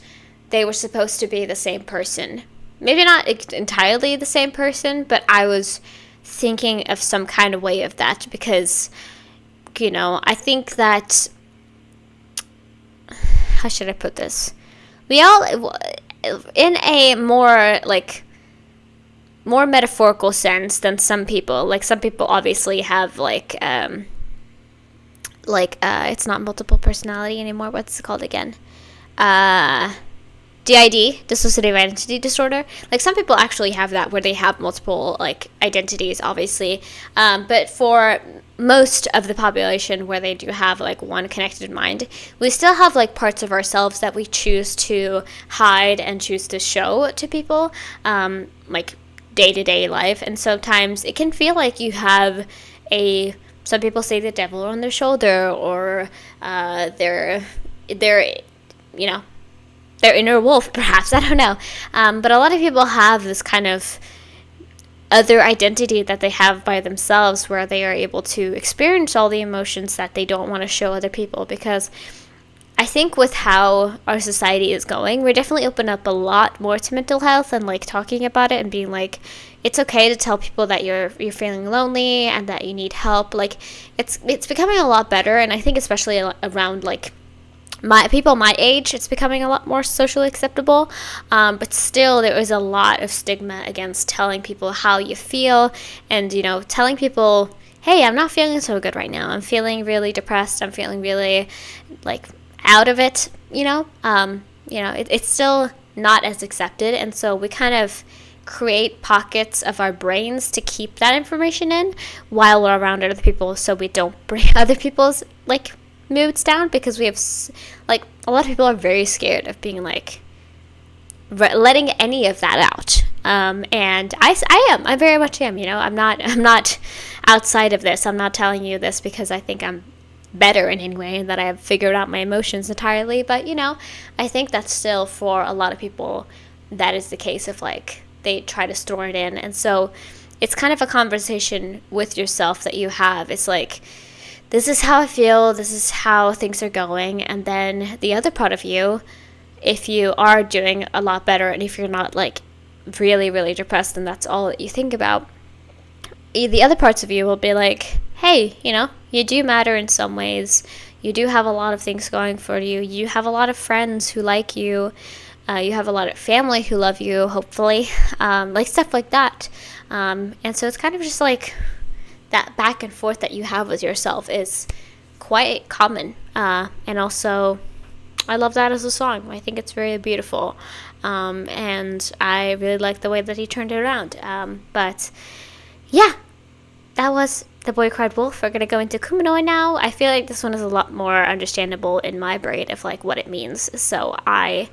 they were supposed to be the same person. Maybe not entirely the same person, but I was thinking of some kind of way of that because, you know, I think that... How should I put this? We all... In a more, more metaphorical sense than some people. Like, some people obviously have, it's not multiple personality anymore. What's it called again? DID, dissociative identity disorder. Like, some people actually have that, where they have multiple, identities, obviously. But for most of the population, where they do have, one connected mind, we still have, parts of ourselves that we choose to hide and choose to show to people, day-to-day life. And sometimes it can feel like you have some people say the devil on their shoulder, or their inner wolf, perhaps. I don't know. But a lot of people have this kind of other identity that they have by themselves, where they are able to experience all the emotions that they don't want to show other people. Because I think with how our society is going, we're definitely open up a lot more to mental health and talking about it and being it's okay to tell people that you're feeling lonely and that you need help. It's becoming a lot better, and I think especially around people my age, it's becoming a lot more socially acceptable, but still there is a lot of stigma against telling people how you feel, and telling people, hey, I'm not feeling so good right now, I'm feeling really depressed, I'm feeling really out of it. It's still not as accepted, and so we kind of create pockets of our brains to keep that information in while we're around other people, so we don't bring other people's moods down, because we have a lot of people are very scared of being like letting any of that out. And I very much am, I'm not outside of this. I'm not telling you this because I think I'm better in any way, that I have figured out my emotions entirely. But, I think that's still for a lot of people, that is the case of like, they try to store it in. And so it's kind of a conversation with yourself that you have. It's like, this is how I feel, this is how things are going. And then the other part of you, if you are doing a lot better, and if you're not like really, really depressed and that's all that you think about, the other parts of you will be like, hey, you do matter in some ways. You do have a lot of things going for you. You have a lot of friends who like you. You have a lot of family who love you, hopefully. Like stuff like that. And so it's kind of just like that back and forth that you have with yourself is quite common. And also, I love that as a song. I think it's very beautiful. And I really like the way that he turned it around. But yeah, that was The Boy Cried Wolf. We're going to go into Kumunoy now. I feel like this one is a lot more understandable in my brain of like what it means. So I'm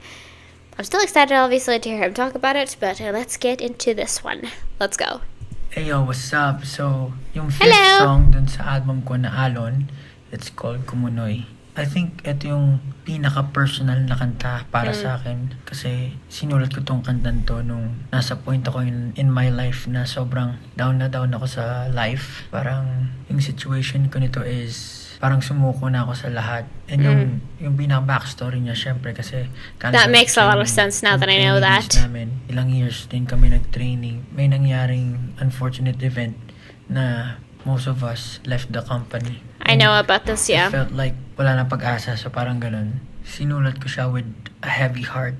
still excited, obviously, to hear him talk about it, but let's get into this one. Let's go. Hey yo, what's up? So, yung fifth Hello. song dun sa album ko na Alon, it's called Kumunoy. I think ito yung pinaka-personal na kanta para sa akin. Kasi sinulat ko tong kantan to nung nasa point ako in my life na sobrang down na down ako sa life. Parang yung situation ko nito is parang sumuko na ako sa lahat. And yung pinaka-backstory niya, syempre kasi That makes a lot of sense now that I know that. Namin, ilang years din kami nag-training. May nangyaring unfortunate event na most of us left the company. I know about this, yeah. I felt like wala na pag-asa, so parang ganun. Sinulat ko siya with a heavy heart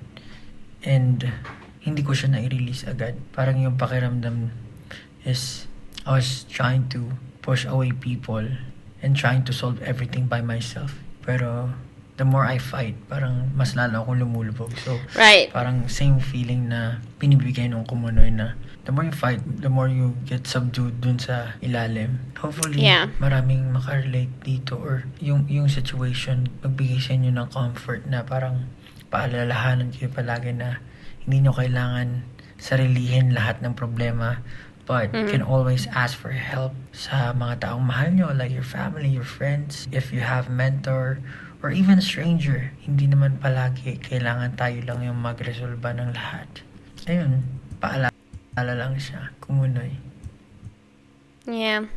and hindi ko siya na-release agad. Parang yung pakiramdam is I was trying to push away people and trying to solve everything by myself. Pero the more I fight, parang mas lalo akong lumulubog. So, Right. parang same feeling na binibigay nung Kumunoy na the more you fight, the more you get subdued dun sa ilalim. Hopefully, Yeah. maraming makarelate dito or yung situation, magbigay sa inyo ng comfort na parang paalalahanan kayo palagi na hindi nyo kailangan sarilihin lahat ng problema, but you can always ask for help sa mga taong mahal nyo, like your family, your friends, if you have mentor, or even a stranger. Hindi naman palagi kailangan tayo lang yung magresolba ng lahat. Ayun, paalala lang siya, Kumunoy. Yeah.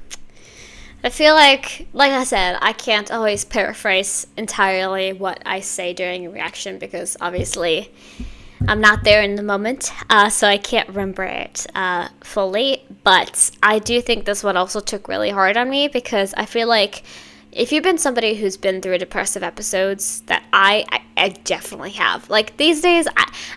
I feel like I said, I can't always paraphrase entirely what I say during a reaction because obviously I'm not there in the moment, so I can't remember it fully. But I do think this one also took really hard on me because I feel like if you've been somebody who's been through depressive episodes, that I definitely have. Like these days,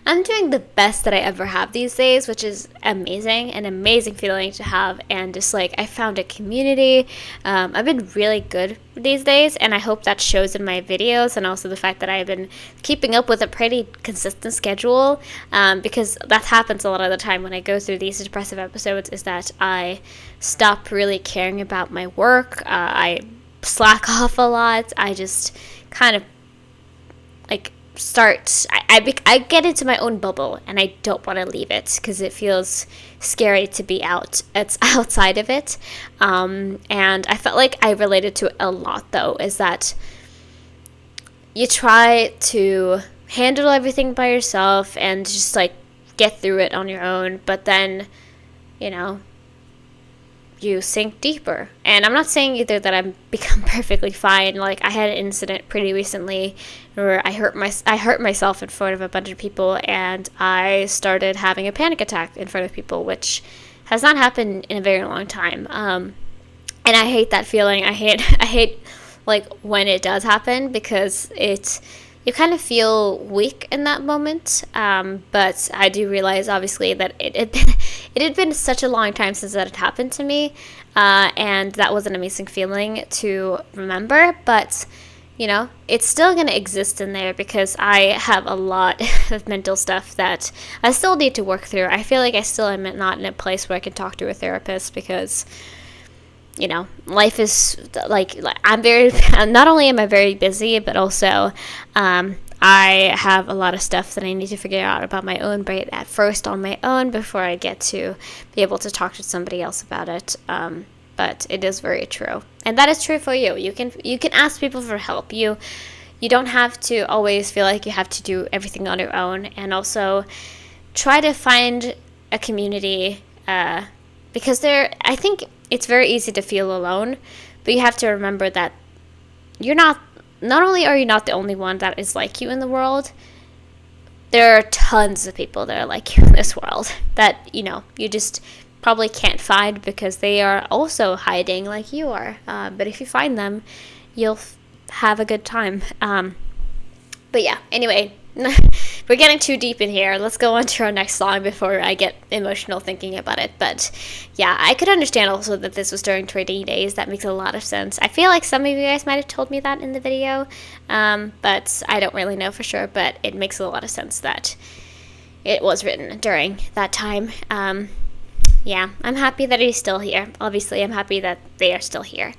I'm doing the best that I ever have these days, which is amazing, an amazing feeling to have. And just like I found a community. I've been really good these days, and I hope that shows in my videos, and also the fact that I've been keeping up with a pretty consistent schedule. Because that happens a lot of the time when I go through these depressive episodes, is that I stop really caring about my work. I slack off a lot. I just kind of like I get into my own bubble, and I don't want to leave it because it feels scary to be outside of it. And I felt like I related to it a lot, though, is that you try to handle everything by yourself and just like get through it on your own, but then you sink deeper. And I'm not saying either that I've become perfectly fine. Like I had an incident pretty recently where I hurt myself in front of a bunch of people, and I started having a panic attack in front of people, which has not happened in a very long time. And I hate that feeling. I hate like when it does happen because you kind of feel weak in that moment. But I do realize, obviously, that it had been such a long time since that had happened to me. And that was an amazing feeling to remember. But, it's still going to exist in there because I have a lot of mental stuff that I still need to work through. I feel like I still am not in a place where I can talk to a therapist because life is like not only am I very busy, but also I have a lot of stuff that I need to figure out about my own brain at first on my own before I get to be able to talk to somebody else about it. But it is very true, and that is true for you. You can ask people for help. You don't have to always feel like you have to do everything on your own, and also try to find a community, because I think it's very easy to feel alone, but you have to remember that not only are you not the only one that is like you in the world, there are tons of people that are like you in this world that, you just probably can't find because they are also hiding like you are. But if you find them, you'll have a good time. But yeah, anyway, we're getting too deep in here. Let's go on to our next song before I get emotional thinking about it. But yeah, I could understand also that this was during trading days. That makes a lot of sense. I feel like some of you guys might have told me that in the video, but I don't really know for sure. But it makes a lot of sense that it was written during that time. Yeah, I'm happy that he's still here. Obviously, I'm happy that they are still here.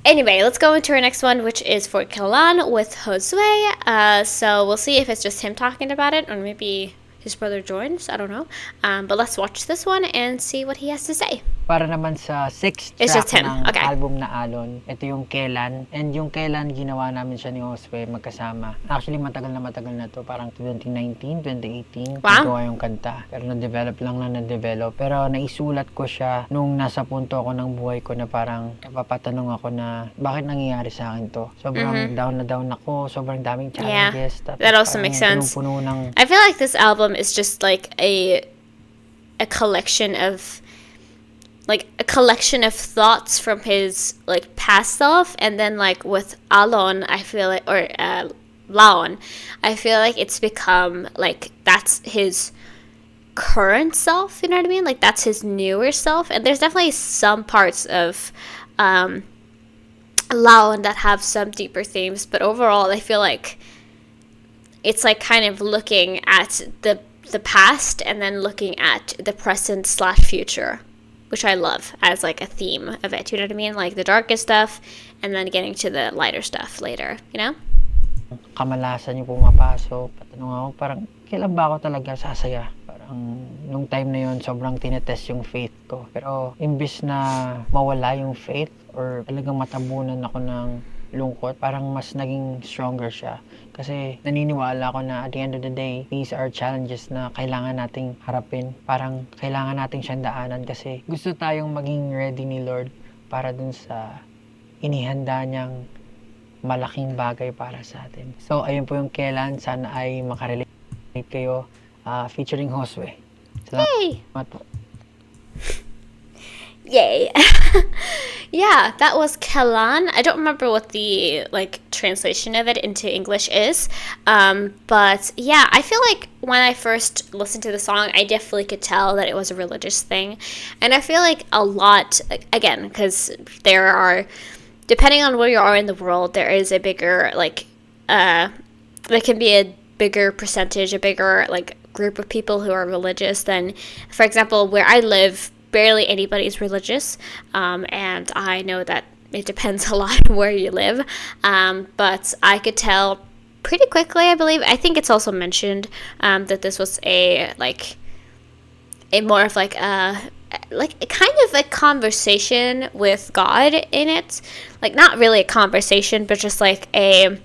Anyway, let's go into our next one, which is for Kelan with JOSUE. So we'll see if it's just him talking about it, or maybe his brother joins. I don't know. But let's watch this one and see what he has to say. Para naman sa sixth It's track just him. ng Okay. album na Alon, ito yung Kelan. And yung Kelan, ginawa namin siya ni JOSUE magkasama. Actually, matagal na to. Parang 2019, 2018. Wow. Nagawa yung kanta. Pero na-develop. Pero naisulat ko siya nung nasa punto ako ng buhay ko na parang napapatanong ako na bakit nangyayari sa akin to. Sobrang down na down ako. Sobrang daming challenges. Yeah, Tapos that also parang makes sense. punong-puno ng I feel like this album is just like a collection of thoughts from his like past self, and then like with Alon, I feel like, or Laon, I feel like it's become like that's his current self, you know what I mean? Like that's his newer self, and there's definitely some parts of Laon that have some deeper themes, but overall I feel like it's like kind of looking at the past and then looking at the present / future, which I love as like a theme of it, you know what I mean? Like the darkest stuff and then getting to the lighter stuff later, you know? kamalasan yung pumapasok. Patanong ako, parang kailan ba ako talaga sasaya? Parang nung time na yun, sobrang tinetest yung faith ko. Pero imbis na mawala yung faith or talagang matabunan ako ng lungkot, parang mas naging stronger siya. Kasi naniniwala ako na at the end of the day, these are challenges na kailangan nating harapin. Parang kailangan nating siyang daanan kasi gusto tayong maging ready ni Lord para dun sa inihanda niyang malaking bagay para sa atin. So, ayun po yung Kelan. Sana ay makarelate kayo. Featuring JOSUE. Yay! Salamat po. Yay. Yeah, that was Kelan. I don't remember what the like translation of it into English is. But yeah, I feel like when I first listened to the song, I definitely could tell that it was a religious thing. And I feel like a lot, again, because there are, depending on where you are in the world, there is a bigger, like, there can be a bigger percentage, a bigger, like, group of people who are religious than, for example, where I live, barely anybody is religious, and I know that it depends a lot on where you live, but I could tell pretty quickly, I believe. I think it's also mentioned that this was a more of like a kind of a conversation with God in it, like not really a conversation, but just like a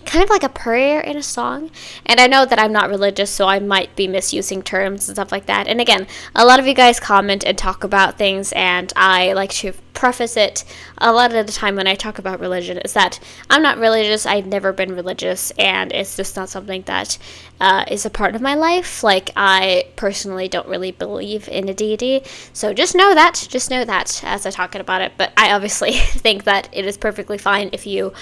kind of like a prayer in a song. And I know that I'm not religious, so I might be misusing terms and stuff like that. And again, a lot of you guys comment and talk about things, and I like to preface it a lot of the time when I talk about religion is that I'm not religious, I've never been religious, and it's just not something that is a part of my life. Like, I personally don't really believe in a deity, so just know that as I talk about it. But I obviously think that it is perfectly fine if you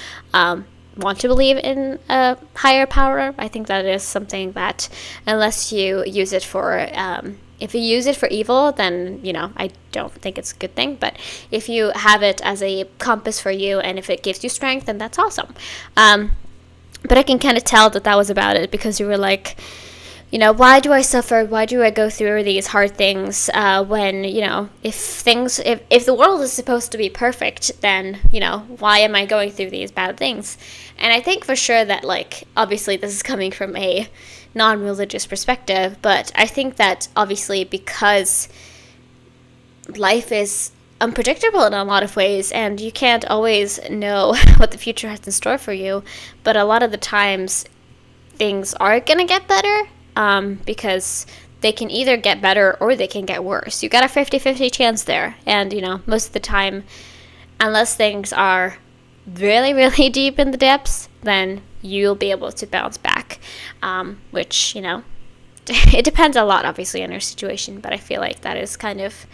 want to believe in a higher power. I think that is something that, unless you use it for if you use it for evil, then, you know, I don't think it's a good thing. But if you have it as a compass for you, and if it gives you strength, then that's awesome. But I can kind of tell that was about it, because you were like, why do I suffer? Why do I go through these hard things when, if the world is supposed to be perfect, then, why am I going through these bad things? And I think for sure that, like, obviously this is coming from a non-religious perspective, but I think that obviously because life is unpredictable in a lot of ways, and you can't always know what the future has in store for you, but a lot of the times things are gonna get better, because they can either get better or they can get worse. You got a 50-50 chance there, and most of the time, unless things are really, really deep in the depths, then you'll be able to bounce back, which, it depends a lot, obviously, on your situation, but I feel like that is kind of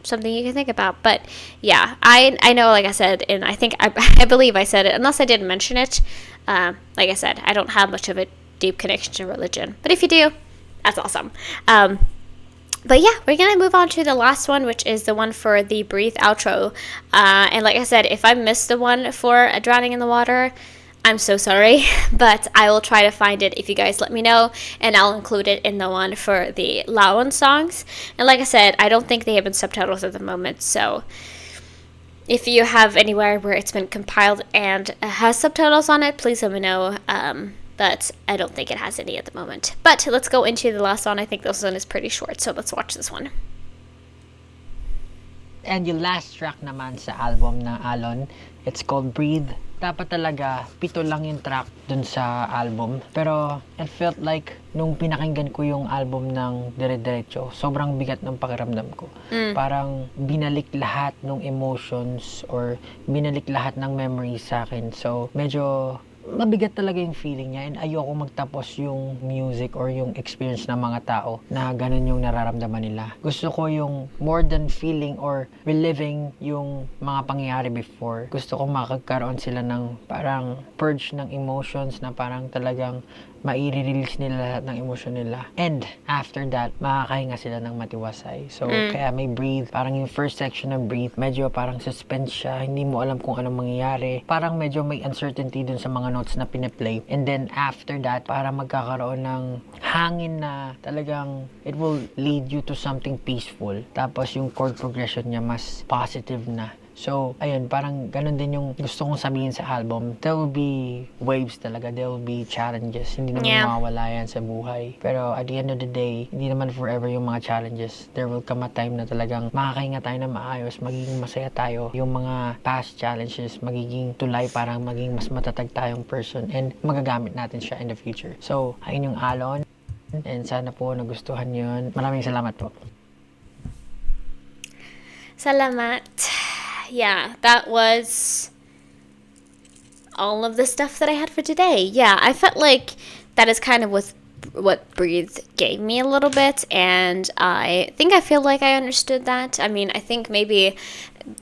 something you can think about. But yeah, I know, like I said, and I think I believe I said it, unless I didn't mention it. Like I said, I don't have much of a deep connection to religion, but if you do, that's awesome. But yeah, we're gonna move on to the last one, which is the one for the breathe outro. And like I said, if I missed the one for drowning in the water, I'm so sorry, but I will try to find it if you guys let me know, and I'll include it in the one for the Laon songs. And like I said, I don't think they have been subtitles at the moment, so if you have anywhere where it's been compiled and has subtitles on it, please let me know. But I don't think it has any at the moment. But let's go into the last one. I think this one is pretty short, so let's watch this one. And yung last track naman sa album ng Alon, it's called Breathe. Dapat talaga 7 lang yung track dun sa album. Pero it felt like nung pinakinggan ko yung album ng dire-diretso, sobrang bigat ng pakiramdam ko. Parang binalik lahat ng emotions or binalik lahat ng memories sa akin. So medyo mabigat talaga yung feeling niya, and ayoko magtapos yung music or yung experience ng mga tao na ganun yung nararamdaman nila. Gusto ko yung more than feeling or reliving yung mga pangyayari before. Gusto ko makagkaroon sila ng parang purge ng emotions na parang talagang maire-release nila lahat ng emosyon nila. And after that, makakahinga sila ng matiwasay. So, kaya may breathe. Parang yung first section ng breathe, medyo parang suspense siya. Hindi mo alam kung anong mangyayari. Parang medyo may uncertainty dun sa mga notes na piniplay. And then after that, parang magkakaroon ng hangin na talagang it will lead you to something peaceful. Tapos yung chord progression niya mas positive na. So, ayun, parang ganun din yung gusto kong sabihin sa album. There will be waves talaga. There will be challenges. Hindi naman mawawala yan sa buhay. Pero at the end of the day, hindi naman forever yung mga challenges. There will come a time na talagang makakahinga tayo na maayos, magiging masaya tayo. Yung mga past challenges, magiging tulay para maging mas matatag tayong person, and magagamit natin siya in the future. So, ayun yung Alon. And sana po nagustuhan yun. Maraming salamat po. Salamat. Yeah, that was all of the stuff that I had for today. Yeah, I felt like that is kind of what Breathe gave me a little bit, and I feel like I understood that. I mean, I think maybe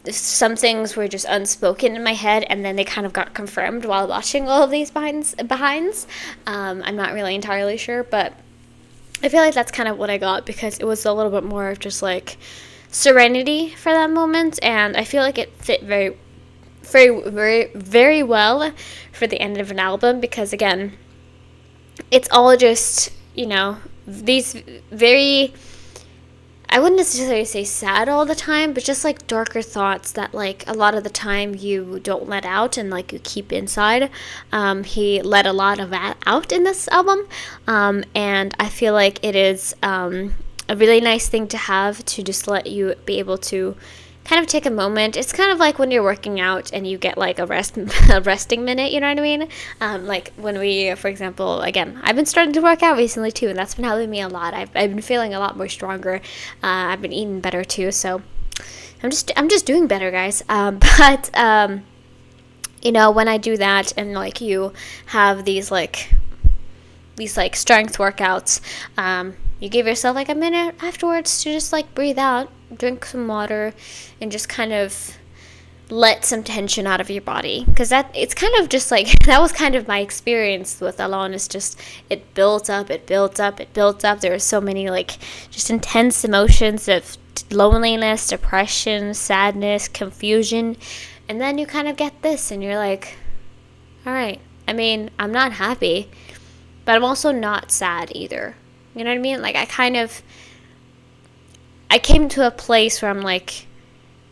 some things were just unspoken in my head, and then they kind of got confirmed while watching all of these behinds. I'm not really entirely sure, but I feel like that's kind of what I got, because it was a little bit more of just like serenity for that moment, and I feel like it fit very, very, very, very well for the end of an album, because again, it's all just, these very, I wouldn't necessarily say sad all the time, but just like darker thoughts that like a lot of the time you don't let out and like you keep inside. He let a lot of that out in this album, and I feel like it is a really nice thing to have, to just let you be able to kind of take a moment. It's kind of like when you're working out and you get like a resting minute, you know what I mean? Like when we, for example, again, I've been starting to work out recently too, and that's been helping me a lot. I've been feeling a lot more stronger. I've been eating better too, so I'm just doing better, guys. But when I do that, and like you have these strength workouts, you give yourself like a minute afterwards to just like breathe out, drink some water, and just kind of let some tension out of your body, because it's kind of just like that was kind of my experience with Alon. Is just it built up. There were so many like just intense emotions of loneliness, depression, sadness, confusion, and then you kind of get this and you're like, all right, I mean, I'm not happy, but I'm also not sad either. You know what I mean? Like, I came to a place where I'm like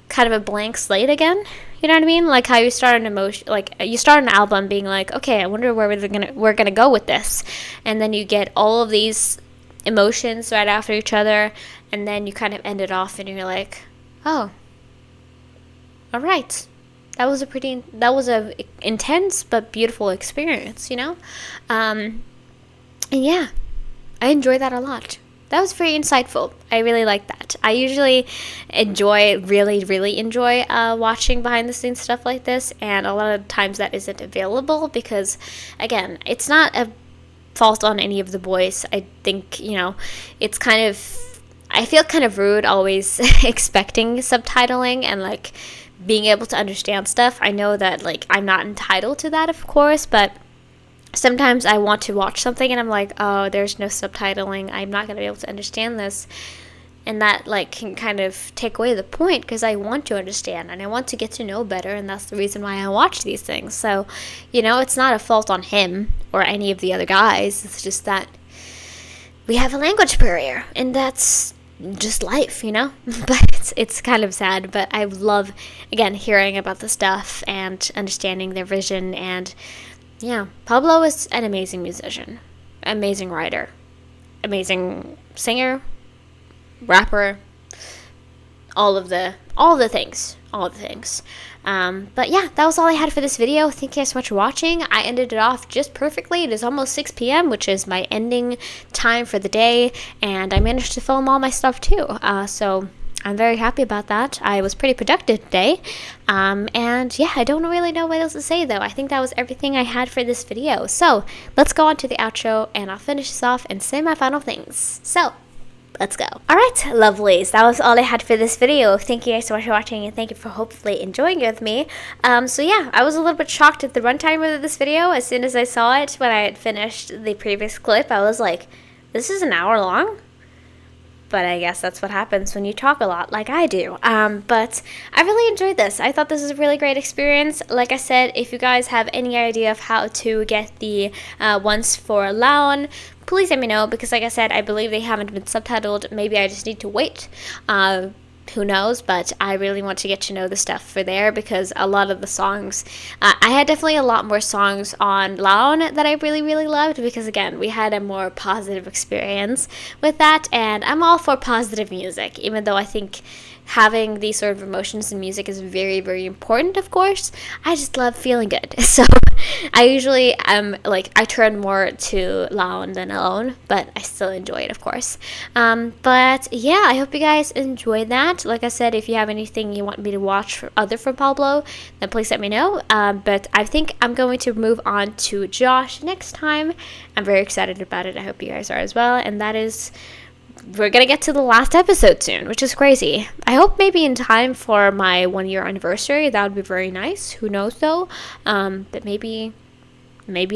kind of a blank slate again. You know what I mean? Like how you start an emotion, like you start an album being like, okay, I wonder where we're gonna go with this, and then you get all of these emotions right after each other, and then you kind of end it off, and you're like, oh, all right, that was a intense but beautiful experience, you know, and yeah, I enjoy that a lot. That was very insightful. I really like that. I usually really enjoy watching behind the scenes stuff like this, and a lot of times that isn't available because, again, it's not a fault on any of the boys. I think, you know, it's kind of, I feel kind of rude always expecting subtitling and like being able to understand stuff. I know that like I'm not entitled to that, of course, but sometimes I want to watch something and I'm like, oh, there's no subtitling, I'm not going to be able to understand this. And that like can kind of take away the point because I want to understand and I want to get to know better, and that's the reason why I watch these things. So, you know, it's not a fault on him or any of the other guys. It's just that we have a language barrier, and that's just life, you know. But it's kind of sad, but I love, again, hearing about the stuff and understanding their vision. And yeah, Pablo is an amazing musician, amazing writer, amazing singer, rapper, all the things. But yeah, that was all I had for this video. Thank you guys so much for watching. I ended it off just perfectly. It is almost 6 p.m., which is my ending time for the day, and I managed to film all my stuff too. So I'm very happy about that. I was pretty productive today. And yeah, I don't really know what else to say though. I think that was everything I had for this video. So let's go on to the outro, and I'll finish this off and say my final things. So let's go. Alright, lovelies, that was all I had for this video. Thank you guys so much for watching, and thank you for hopefully enjoying it with me. So yeah, I was a little bit shocked at the runtime of this video. As soon as I saw it, when I had finished the previous clip, I was like, this is an hour long? But I guess that's what happens when you talk a lot like I do. But I really enjoyed this. I thought this was a really great experience. Like I said, if you guys have any idea of how to get the ones for Alon, please let me know, because like I said, I believe they haven't been subtitled. Maybe I just need to wait. Who knows, but I really want to get to know the stuff for there, because a lot of the songs, I had definitely a lot more songs on Alon that I really loved, because again, we had a more positive experience with that, and I'm all for positive music, even though I think having these sort of emotions in music is very important, of course. I just love feeling good. So I usually I turn more to Alon than Alone, but I still enjoy it, of course. But yeah, I hope you guys enjoyed that. Like I said, if you have anything you want me to watch from Pablo, then please let me know. But I think I'm going to move on to Josh next time. I'm very excited about it. I hope you guys are as well. And that is, we're gonna get to the last episode soon, which is crazy. I hope maybe in time for my 1-year anniversary. That would be very nice. Who knows though? But maybe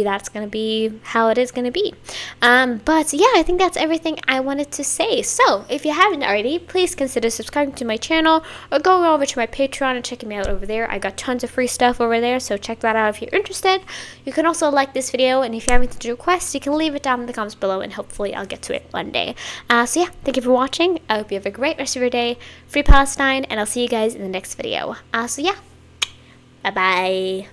that's gonna be how it is gonna be. But yeah, I think that's everything I wanted to say. So if you haven't already, please consider subscribing to my channel or going over to my Patreon and checking me out over there. I got tons of free stuff over there, so check that out if you're interested. You can also like this video, and if you have anything to request, you can leave it down in the comments below, and hopefully I'll get to it one day. So yeah, thank you for watching. I hope you have a great rest of your day. Free Palestine, and I'll see you guys in the next video. So yeah, bye bye.